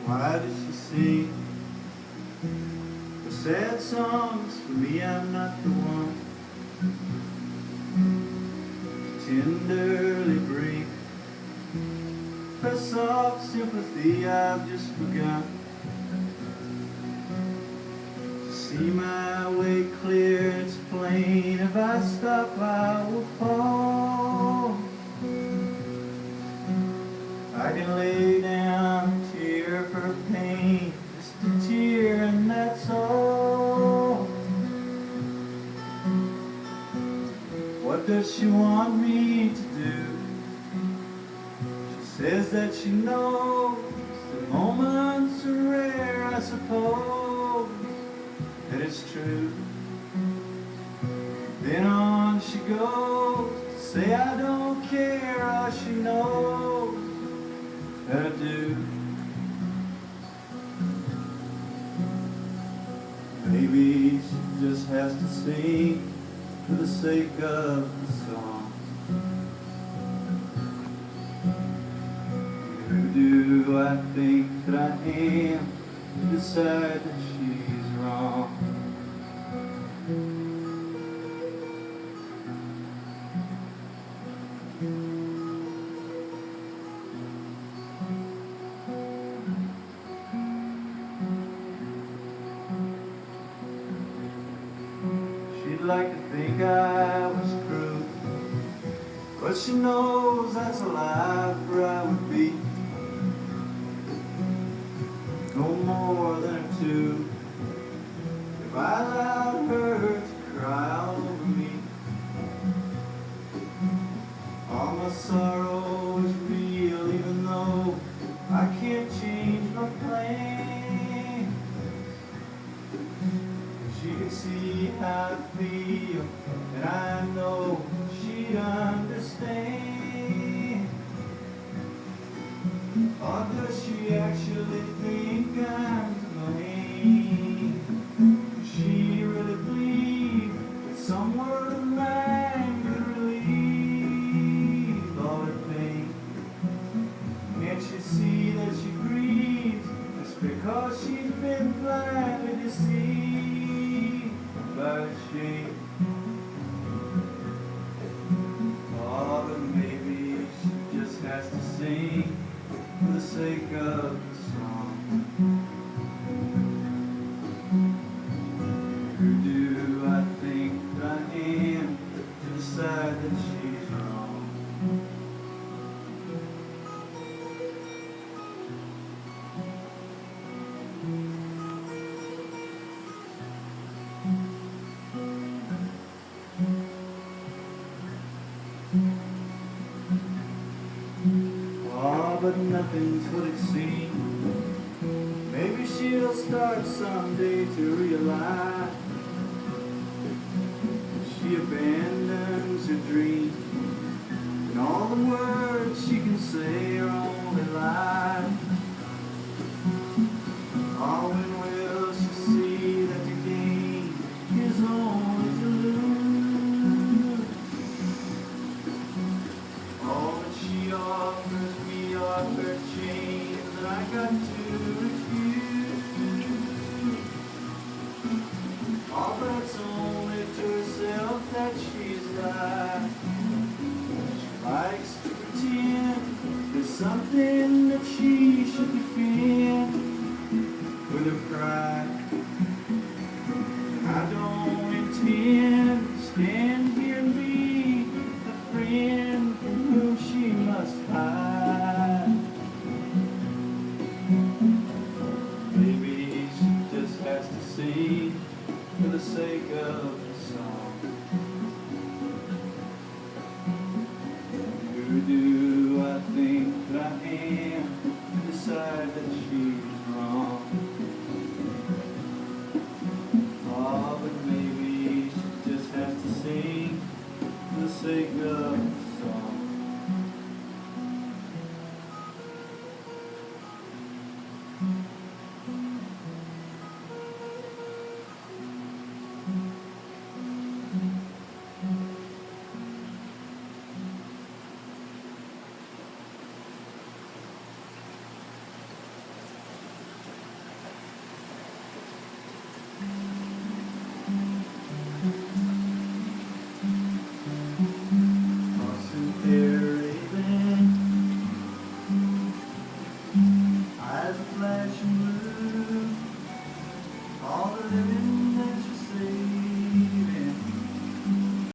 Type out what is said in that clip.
Why does she sing the sad songs? For me, I'm not the one to tenderly bring her soft sympathy. I've just begun to see my way clear. It's plain if I stop I will fall. I can lay down a tear for pain, just a tear and that's all. What does she want me to do? She says that she knows the moments are rare. I suppose that it's true. Then on she goes to say I don't care. All she knows that I do. Maybe she just has to sing for the sake of the song. Who do I think that I am to decide that she's wrong? She'd like to think I was cruel, but she knows that's a lie, for I would be no more than a two if I allowed her to cry all over me. All my sorrow is real, even though I can't change my plan. She can see how I feel, and I know she'd understand. Or does she actually think I'm to blame? Does she really believe that some word of mine could relieve all her pain? Can't she see that she grieves just because she's been blindly deceived by shame? Oh, but maybe she just has to sing for the sake of the song. Who do I think that I am to decide that she's wrong? Oh, but nothing's what it seems. Maybe she'll start someday to realize she abandons her dreams, and all the words she can say are only lies. Oh, when will she see that the game is only to lose? Oh, but she offers me her chains, and I got to refuse. Oh, but it's only to herself that she's lied. She likes to pretend there's something that she should defend with her pride. I don't intend to stand here and be a friend from whom she must hide. Maybe she just has to sing for the sake of the song. Who do I think that I am to decide that she's wrong? Oh, but maybe she just has to sing for the sake of the song. flesh and blood.